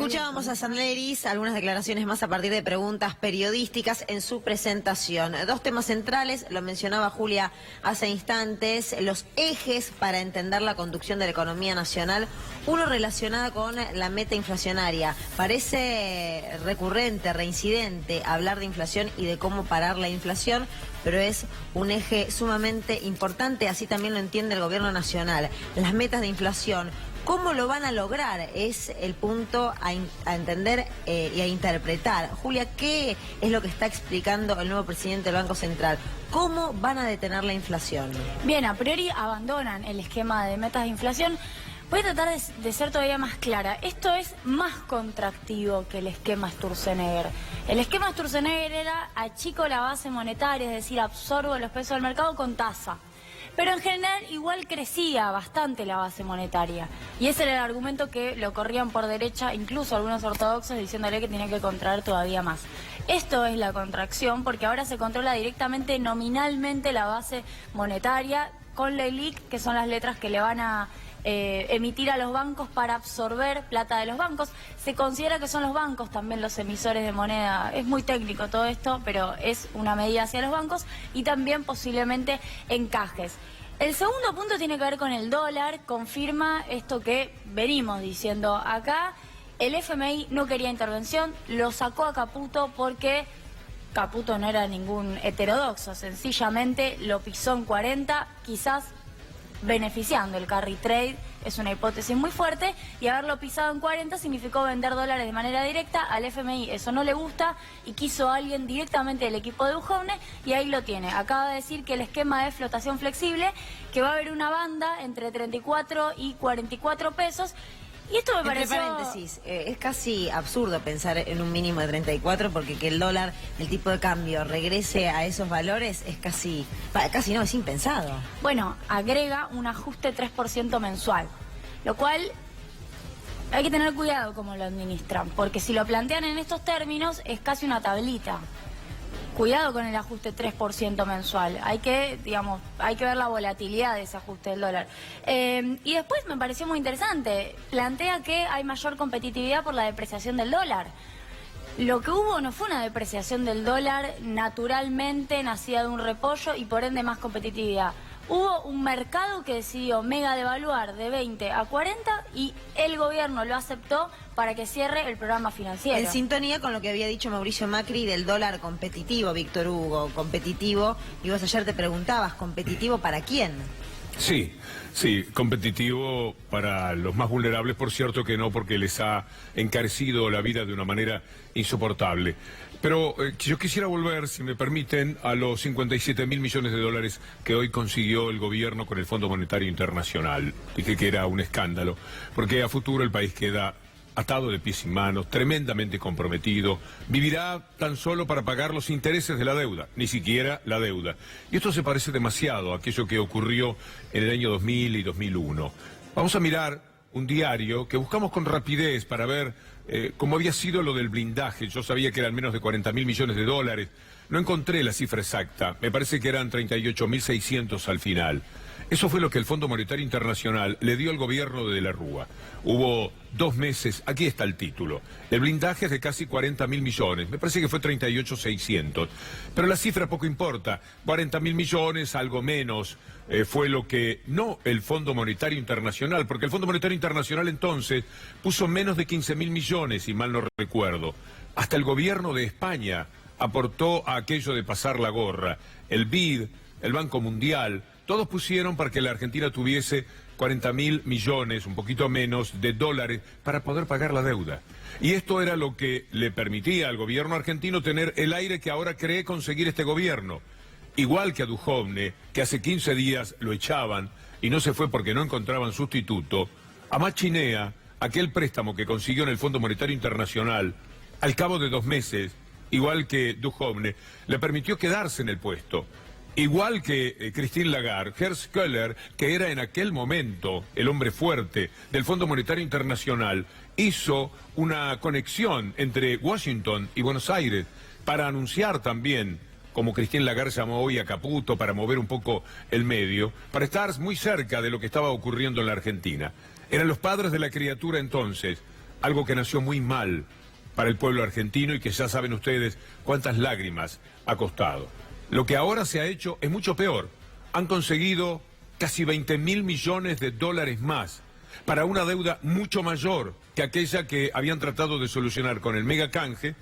Escuchábamos a Sandleris algunas declaraciones más a partir de preguntas periodísticas en su presentación. Dos temas centrales, lo mencionaba Julia hace instantes, los ejes para entender la conducción de la economía nacional. Uno relacionado con la meta inflacionaria. Parece recurrente, reincidente hablar de inflación y de cómo parar la inflación, pero es un eje sumamente importante, así también lo entiende el gobierno nacional. Las metas de inflación, ¿cómo lo van a lograr? Es el punto a entender y a interpretar. Julia, ¿qué es lo que está explicando el nuevo presidente del Banco Central? ¿Cómo van a detener la inflación? Bien, a priori abandonan el esquema de metas de inflación. Voy a tratar de ser todavía más clara. Esto es más contractivo que el esquema Sturzenegger. El esquema Sturzenegger era achico la base monetaria, es decir, absorbo los pesos del mercado con tasa. Pero en general igual crecía bastante la base monetaria. Y ese era el argumento que lo corrían por derecha, incluso algunos ortodoxos, diciéndole que tenía que contraer todavía más. Esto es la contracción, porque ahora se controla directamente, nominalmente, la base monetaria con la LELIQ, que son las letras que le van a emitir a los bancos para absorber plata de los bancos. Se considera que son los bancos también los emisores de moneda. Es muy técnico todo esto, pero es una medida hacia los bancos y también posiblemente encajes. El segundo punto tiene que ver con el dólar. Confirma esto que venimos diciendo acá. El FMI no quería intervención, lo sacó a Caputo porque Caputo no era ningún heterodoxo, sencillamente lo pisó en 40, quizás beneficiando el carry trade, es una hipótesis muy fuerte, y haberlo pisado en 40 significó vender dólares de manera directa. Al FMI eso no le gusta y quiso a alguien directamente del equipo de Duhovne, y ahí lo tiene. Acaba de decir que el esquema de flotación flexible, que va a haber una banda entre 34 y 44 pesos. Y esto me pareció... Entre paréntesis, es casi absurdo pensar en un mínimo de 34, porque que el dólar, el tipo de cambio, regrese a esos valores es casi no, es impensado. Bueno, agrega un ajuste 3% mensual, lo cual hay que tener cuidado cómo lo administran, porque si lo plantean en estos términos es casi una tablita. Cuidado con el ajuste 3% mensual. Hay que ver la volatilidad de ese ajuste del dólar. Y después me pareció muy interesante. Plantea que hay mayor competitividad por la depreciación del dólar. Lo que hubo no fue una depreciación del dólar naturalmente nacida de un repollo y por ende más competitividad. Hubo un mercado que decidió mega devaluar de 20 a 40 y el gobierno lo aceptó para que cierre el programa financiero. En sintonía con lo que había dicho Mauricio Macri del dólar competitivo, Víctor Hugo, competitivo, y vos ayer te preguntabas, ¿competitivo para quién? Sí, competitivo para los más vulnerables, por cierto que no, porque les ha encarecido la vida de una manera insoportable. Pero yo quisiera volver, si me permiten, a los 57.000 millones de dólares que hoy consiguió el gobierno con el Fondo Monetario Internacional. Dije que era un escándalo, porque a futuro el país queda atado de pies y manos, tremendamente comprometido, vivirá tan solo para pagar los intereses de la deuda, ni siquiera la deuda. Y esto se parece demasiado a aquello que ocurrió en el año 2000 y 2001. Vamos a mirar un diario que buscamos con rapidez para ver cómo había sido lo del blindaje. Yo sabía que eran menos de 40.000 millones de dólares. No encontré la cifra exacta, me parece que eran 38.600 al final. Eso fue lo que el Fondo Monetario Internacional le dio al gobierno de la Rúa. Hubo 2 meses, aquí está el título. El blindaje es de casi 40.000 millones, me parece que fue 38.600. Pero la cifra poco importa, 40.000 millones, algo menos, fue lo que no el Fondo Monetario Internacional, porque el Fondo Monetario Internacional entonces puso menos de 15.000 millones, si mal no recuerdo. Hasta el gobierno de España aportó a aquello de pasar la gorra. El BID, el Banco Mundial, todos pusieron para que la Argentina tuviese 40.000 millones, un poquito menos, de dólares para poder pagar la deuda. Y esto era lo que le permitía al gobierno argentino tener el aire que ahora cree conseguir este gobierno. Igual que a Duhovne, que hace 15 días lo echaban y no se fue porque no encontraban sustituto, a Machinea, aquel préstamo que consiguió en el Fondo Monetario Internacional, al cabo de 2 meses, igual que Duhovne, le permitió quedarse en el puesto. Igual que Christine Lagarde, Gerd Köhler, que era en aquel momento el hombre fuerte del Fondo Monetario Internacional, hizo una conexión entre Washington y Buenos Aires para anunciar también, como Christine Lagarde llamó hoy a Caputo, para mover un poco el medio, para estar muy cerca de lo que estaba ocurriendo en la Argentina. Eran los padres de la criatura entonces. algo que nació muy mal para el pueblo argentino y que ya saben ustedes cuántas lágrimas ha costado. Lo que ahora se ha hecho es mucho peor. Han conseguido casi 20.000 millones de dólares más para una deuda mucho mayor que aquella que habían tratado de solucionar con el megacanje,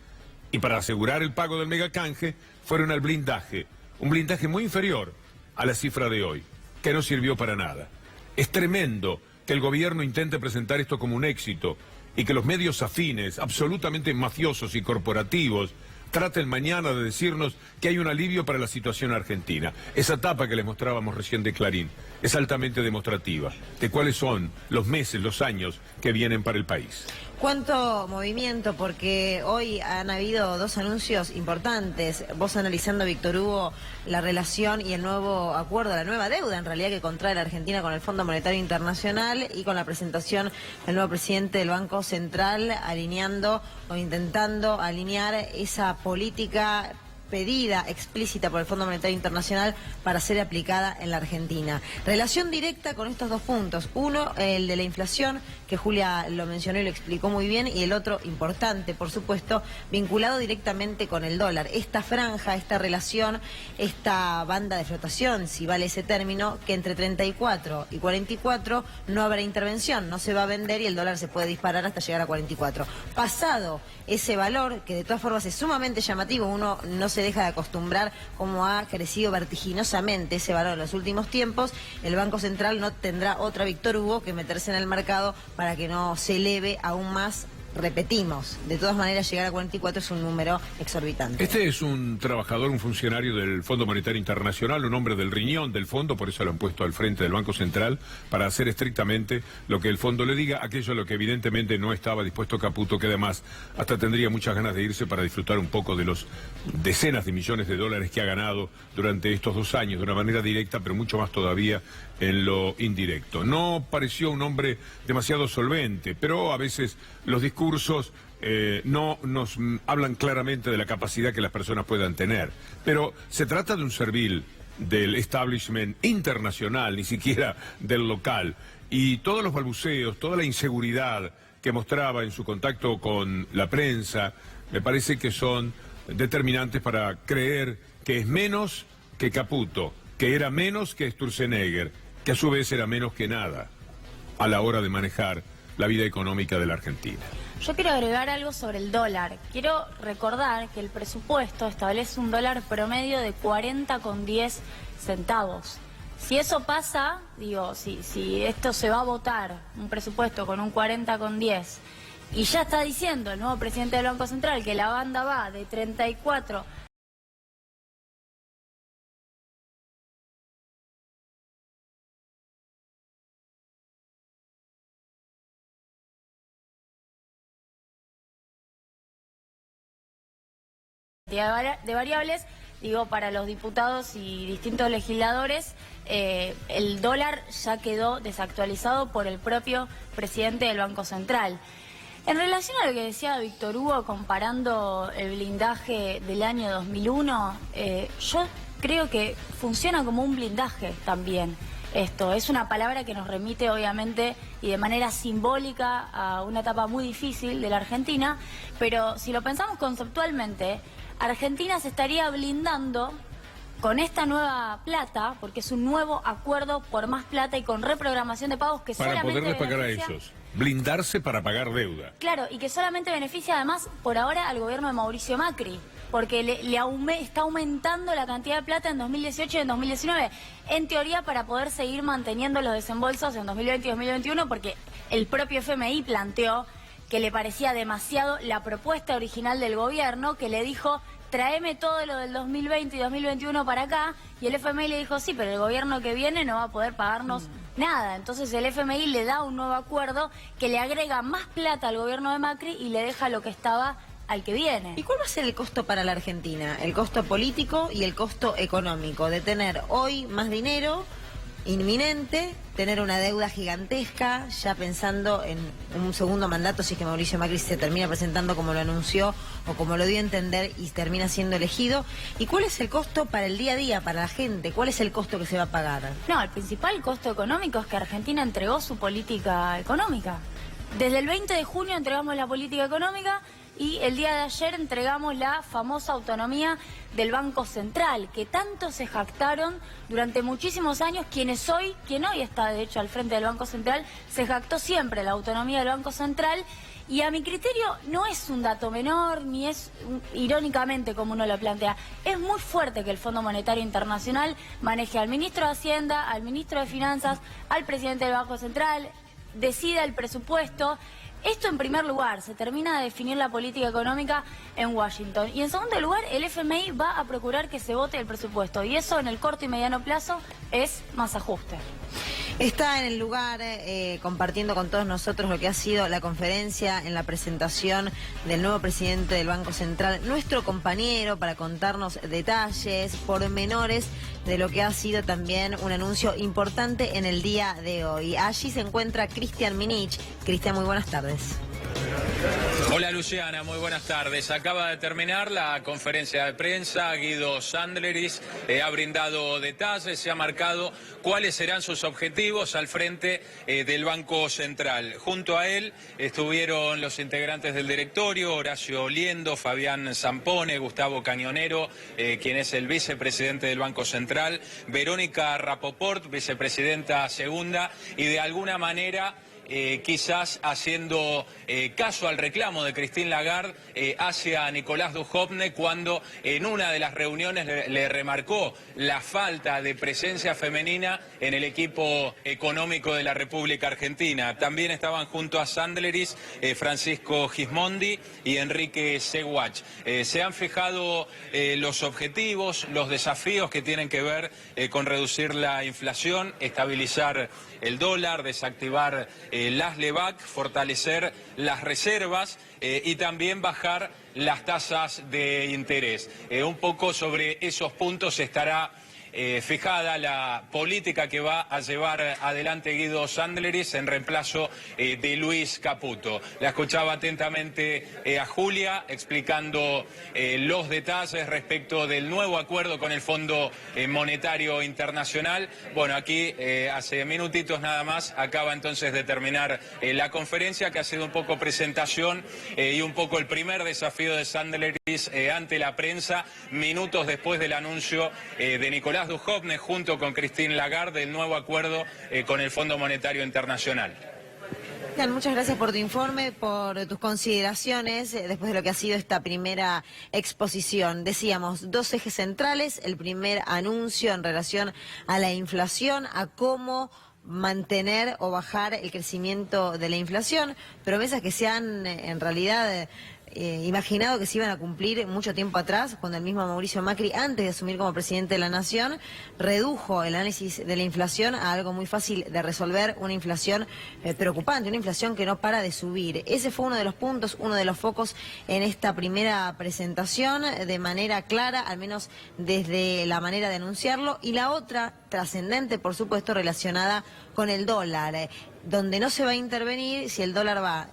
y para asegurar el pago del megacanje fueron al blindaje, un blindaje muy inferior a la cifra de hoy, que no sirvió para nada. Es tremendo que el gobierno intente presentar esto como un éxito y que los medios afines, absolutamente mafiosos y corporativos, traten mañana de decirnos que hay un alivio para la situación argentina. Esa tapa que les mostrábamos recién de Clarín es altamente demostrativa de cuáles son los meses, los años que vienen para el país. ¿Cuánto movimiento? Porque hoy han habido dos anuncios importantes. Vos analizando, Víctor Hugo, la relación y el nuevo acuerdo, la nueva deuda en realidad que contrae la Argentina con el Fondo Monetario Internacional, y con la presentación del nuevo presidente del Banco Central alineando o intentando alinear esa política pedida explícita por el Fondo Monetario Internacional para ser aplicada en la Argentina. Relación directa con estos dos puntos. Uno, el de la inflación, que Julia lo mencionó y lo explicó muy bien, y el otro, importante, por supuesto, vinculado directamente con el dólar. Esta franja, esta relación, esta banda de flotación, si vale ese término, que entre 34 y 44 no habrá intervención, no se va a vender y el dólar se puede disparar hasta llegar a 44. Pasado ese valor, que de todas formas es sumamente llamativo, uno no se deja de acostumbrar cómo ha crecido vertiginosamente ese valor en los últimos tiempos, el Banco Central no tendrá otra, Víctor Hugo, que meterse en el mercado para que no se eleve aún más. Repetimos, de todas maneras llegar a 44 es un número exorbitante. Este es un trabajador, un funcionario del Fondo Monetario Internacional, un hombre del riñón del fondo, por eso lo han puesto al frente del Banco Central, para hacer estrictamente lo que el fondo le diga, aquello a lo que evidentemente no estaba dispuesto Caputo, que además hasta tendría muchas ganas de irse para disfrutar un poco de los decenas de millones de dólares que ha ganado durante estos 2 años, de una manera directa, pero mucho más todavía en lo indirecto. No pareció un hombre demasiado solvente, pero a veces los discursos no nos hablan claramente de la capacidad que las personas puedan tener. Pero se trata de un servil del establishment internacional, ni siquiera del local. Y todos los balbuceos, toda la inseguridad que mostraba en su contacto con la prensa, me parece que son determinantes para creer que es menos que Caputo, que era menos que Sturzenegger, que a su vez era menos que nada a la hora de manejar la vida económica de la Argentina. Yo quiero agregar algo sobre el dólar. Quiero recordar que el presupuesto establece un dólar promedio de 40,10 centavos. Si eso pasa, digo, si esto se va a votar, un presupuesto con un 40,10, y ya está diciendo el nuevo presidente del Banco Central que la banda va de 34... de variables, digo, para los diputados y distintos legisladores, el dólar ya quedó desactualizado por el propio presidente del Banco Central. En relación a lo que decía Víctor Hugo, comparando el blindaje del año 2001, yo creo que funciona como un blindaje también. Esto es una palabra que nos remite obviamente y de manera simbólica a una etapa muy difícil de la Argentina, pero si lo pensamos conceptualmente, Argentina se estaría blindando con esta nueva plata, porque es un nuevo acuerdo por más plata y con reprogramación de pagos que para solamente poderles pagar a beneficia... ellos, blindarse para pagar deuda. Claro, y que solamente beneficia además por ahora al gobierno de Mauricio Macri, porque está aumentando la cantidad de plata en 2018 y en 2019, en teoría para poder seguir manteniendo los desembolsos en 2020 y 2021, porque el propio FMI planteó que le parecía demasiado la propuesta original del gobierno, que le dijo, tráeme todo lo del 2020 y 2021 para acá, y el FMI le dijo, sí, pero el gobierno que viene no va a poder pagarnos nada. Entonces el FMI le da un nuevo acuerdo que le agrega más plata al gobierno de Macri y le deja lo que estaba al que viene. ¿Y cuál va a ser el costo para la Argentina? El costo político y el costo económico de tener hoy más dinero inminente, tener una deuda gigantesca, ya pensando en un segundo mandato, si es que Mauricio Macri se termina presentando como lo anunció o como lo dio a entender y termina siendo elegido. ¿Y cuál es el costo para el día a día, para la gente? ¿Cuál es el costo que se va a pagar? No, el principal costo económico es que Argentina entregó su política económica. Desde el 20 de junio entregamos la política económica y el día de ayer entregamos la famosa autonomía del Banco Central, que tanto se jactaron durante muchísimos años. Quien hoy está de hecho al frente del Banco Central, se jactó siempre la autonomía del Banco Central. Y a mi criterio no es un dato menor, ni es irónicamente como uno lo plantea. Es muy fuerte que el Fondo Monetario Internacional maneje al ministro de Hacienda, al ministro de Finanzas, al presidente del Banco Central, decida el presupuesto. Esto en primer lugar, se termina de definir la política económica en Washington. Y en segundo lugar, el FMI va a procurar que se vote el presupuesto. Y eso en el corto y mediano plazo es más ajuste. Está en el lugar compartiendo con todos nosotros lo que ha sido la conferencia en la presentación del nuevo presidente del Banco Central, nuestro compañero, para contarnos detalles, pormenores de lo que ha sido también un anuncio importante en el día de hoy. Allí se encuentra Cristian Minich. Cristian, muy buenas tardes. Hola Luciana, muy buenas tardes. Acaba de terminar la conferencia de prensa. Guido Sandleris ha brindado detalles, se ha marcado cuáles serán sus objetivos al frente del Banco Central. Junto a él estuvieron los integrantes del directorio, Horacio Liendo, Fabián Zampone, Gustavo Cañonero, quien es el vicepresidente del Banco Central, Verónica Rapoport, vicepresidenta segunda, y de alguna manera quizás haciendo caso al reclamo de Christine Lagarde hacia Nicolás Dujovne, cuando en una de las reuniones le remarcó la falta de presencia femenina en el equipo económico de la República Argentina. También estaban junto a Sandleris Francisco Gismondi y Enrique Seguach. Se han fijado los objetivos, los desafíos que tienen que ver con reducir la inflación, estabilizar el dólar, desactivar las LEVAC, fortalecer las reservas y también bajar las tasas de interés. Un poco sobre esos puntos estará fijada la política que va a llevar adelante Guido Sandleris en reemplazo de Luis Caputo. La escuchaba atentamente a Julia explicando los detalles respecto del nuevo acuerdo con el Fondo Monetario Internacional. Bueno, aquí hace minutitos nada más acaba entonces de terminar la conferencia, que ha sido un poco presentación y un poco el primer desafío de Sandleris ante la prensa, minutos después del anuncio de Nicolás Dujovne junto con Christine Lagarde del nuevo acuerdo con el Fondo Monetario Internacional. Muchas gracias por tu informe, por tus consideraciones después de lo que ha sido esta primera exposición. Decíamos, dos ejes centrales: el primer anuncio en relación a la inflación, a cómo mantener o bajar el crecimiento de la inflación, promesas que se han en realidad imaginado que se iban a cumplir mucho tiempo atrás, cuando el mismo Mauricio Macri, antes de asumir como presidente de la Nación, redujo el análisis de la inflación a algo muy fácil de resolver, una inflación preocupante, una inflación que no para de subir. Ese fue uno de los puntos, uno de los focos en esta primera presentación, de manera clara, al menos desde la manera de anunciarlo, y la otra, trascendente, por supuesto, relacionada con el dólar, donde no se va a intervenir si el dólar va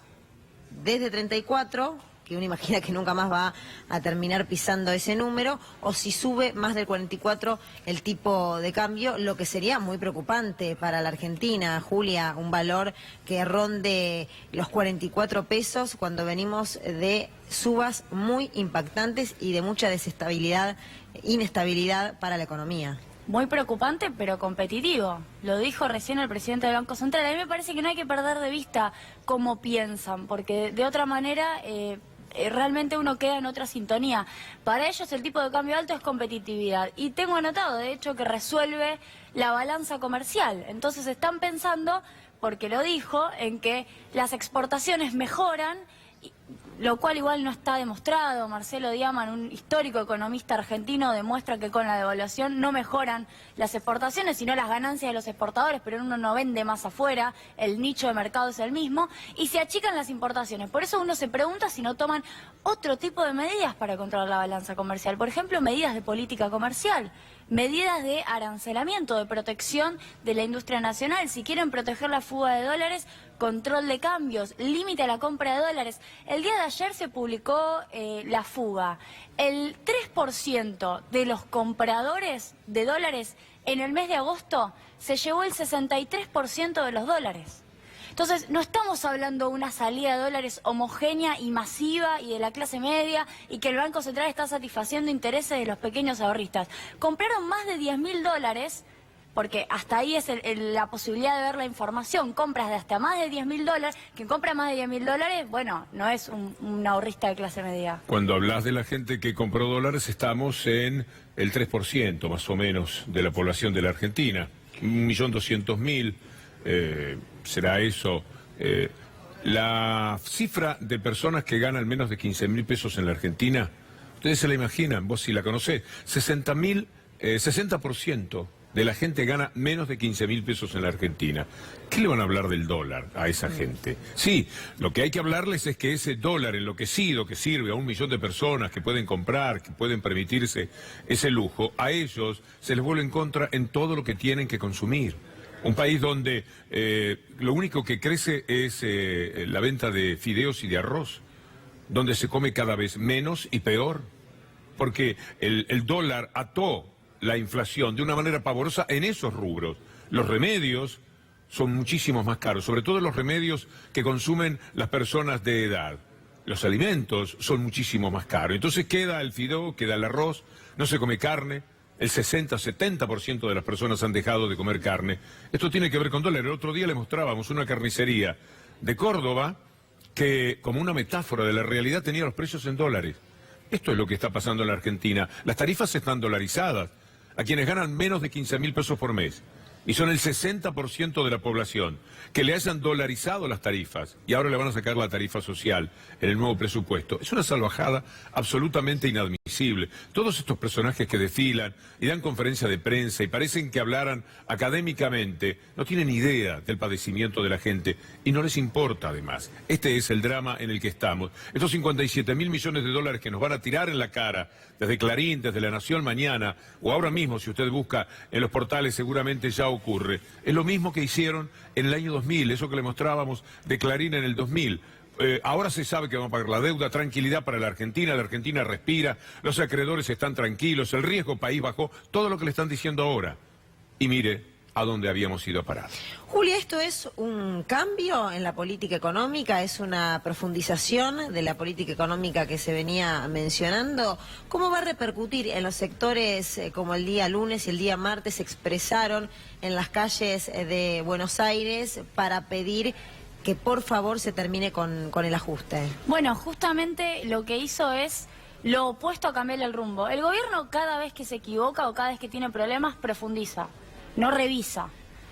desde 34, que uno imagina que nunca más va a terminar pisando ese número, o si sube más del 44 el tipo de cambio, lo que sería muy preocupante para la Argentina. Julia, un valor que ronde los 44 pesos cuando venimos de subas muy impactantes y de mucha desestabilidad, inestabilidad para la economía. Muy preocupante, pero competitivo. Lo dijo recién el presidente del Banco Central. A mí me parece que no hay que perder de vista cómo piensan, porque de otra manera realmente uno queda en otra sintonía. Para ellos el tipo de cambio alto es competitividad. Y tengo anotado, de hecho, que resuelve la balanza comercial. Entonces están pensando, porque lo dijo, en que las exportaciones mejoran, lo cual igual no está demostrado. Marcelo Diaman, un histórico economista argentino, demuestra que con la devaluación no mejoran las exportaciones, sino las ganancias de los exportadores, pero uno no vende más afuera, el nicho de mercado es el mismo, y se achican las importaciones. Por eso uno se pregunta si no toman otro tipo de medidas para controlar la balanza comercial. Por ejemplo, medidas de política comercial, medidas de arancelamiento, de protección de la industria nacional. Si quieren proteger la fuga de dólares, control de cambios, límite a la compra de dólares. El día de ayer se publicó la fuga. El 3% de los compradores de dólares en el mes de agosto se llevó el 63% de los dólares. Entonces, no estamos hablando de una salida de dólares homogénea y masiva y de la clase media y que el Banco Central está satisfaciendo intereses de los pequeños ahorristas. Compraron más de $10.000, porque hasta ahí es la posibilidad de ver la información. Compras de hasta más de $10.000. Quien compra más de $10.000, bueno, no es un ahorrista de clase media. Cuando hablas de la gente que compró dólares, estamos en el 3% más o menos de la población de la Argentina. 1.200.000, será eso. La cifra de personas que ganan menos de 15.000 pesos en la Argentina, ustedes se la imaginan, vos si la conocés, 60% de la gente gana menos de 15.000 pesos en la Argentina. ¿Qué le van a hablar del dólar a esa gente? Sí, lo que hay que hablarles es que ese dólar enloquecido que sirve a 1 millón de personas que pueden comprar, que pueden permitirse ese lujo, a ellos se les vuelve en contra en todo lo que tienen que consumir. Un país donde lo único que crece es la venta de fideos y de arroz, donde se come cada vez menos y peor, porque el dólar ató la inflación de una manera pavorosa en esos rubros. Los remedios son muchísimo más caros, sobre todo los remedios que consumen las personas de edad. Los alimentos son muchísimo más caros. Entonces queda el fideo, queda el arroz, no se come carne. El 60-70% de las personas han dejado de comer carne. Esto tiene que ver con dólar. El otro día le mostrábamos una carnicería de Córdoba que, como una metáfora de la realidad, tenía los precios en dólares. Esto es lo que está pasando en la Argentina. Las tarifas están dolarizadas a quienes ganan menos de 15.000 pesos por mes. Y son el 60% de la población, que le hayan dolarizado las tarifas y ahora le van a sacar la tarifa social en el nuevo presupuesto. Es una salvajada absolutamente inadmisible. Todos estos personajes que desfilan y dan conferencia de prensa y parecen que hablaran académicamente, no tienen idea del padecimiento de la gente y no les importa además. Este es el drama en el que estamos. Estos 57.000 millones de dólares que nos van a tirar en la cara desde Clarín, desde La Nación mañana, o ahora mismo si usted busca en los portales seguramente ya ocurre. Es lo mismo que hicieron en el año 2000, eso que le mostrábamos de Clarín en el 2000. Ahora se sabe que van a pagar la deuda, tranquilidad para la Argentina respira, los acreedores están tranquilos, el riesgo país bajó, todo lo que le están diciendo ahora. Y mire a dónde habíamos ido a parar. Julia, ¿esto es un cambio en la política económica? ¿Es una profundización de la política económica que se venía mencionando? ¿Cómo va a repercutir en los sectores como el día lunes y el día martes se expresaron en las calles de Buenos Aires para pedir que por favor se termine con el ajuste? Bueno, justamente lo que hizo es lo opuesto a cambiar el rumbo. El gobierno cada vez que se equivoca o cada vez que tiene problemas profundiza, no revisa.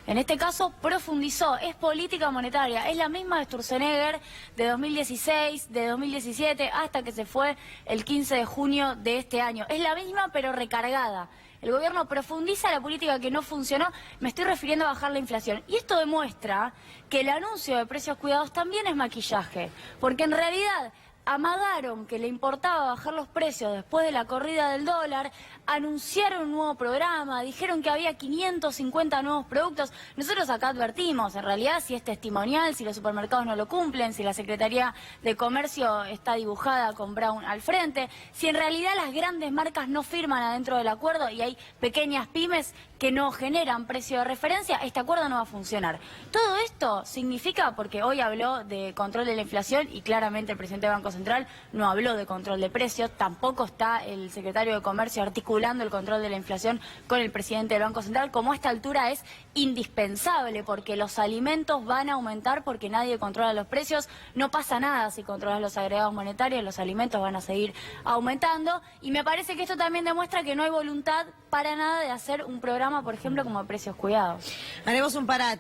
En este caso profundizó, es política monetaria, es la misma de Sturzenegger de 2016, de 2017, hasta que se fue el 15 de junio de este año. Es la misma pero recargada. El gobierno profundiza la política que no funcionó, me estoy refiriendo a bajar la inflación. Y esto demuestra que el anuncio de precios cuidados también es maquillaje, porque en realidad amagaron que le importaba bajar los precios después de la corrida del dólar, anunciaron un nuevo programa, dijeron que había 550 nuevos productos. Nosotros acá advertimos, en realidad, si es testimonial, si los supermercados no lo cumplen, si la Secretaría de Comercio está dibujada con Brown al frente, si en realidad las grandes marcas no firman adentro del acuerdo y hay pequeñas pymes que no generan precio de referencia, este acuerdo no va a funcionar. Todo esto significa, porque hoy habló de control de la inflación y claramente el presidente del Banco Central no habló de control de precios, tampoco está el secretario de Comercio articulando el control de la inflación con el presidente del Banco Central, como a esta altura es indispensable, porque los alimentos van a aumentar porque nadie controla los precios, no pasa nada si controlas los agregados monetarios, los alimentos van a seguir aumentando, y me parece que esto también demuestra que no hay voluntad para nada de hacer un programa, por ejemplo, como Precios Cuidados. Haremos un parate.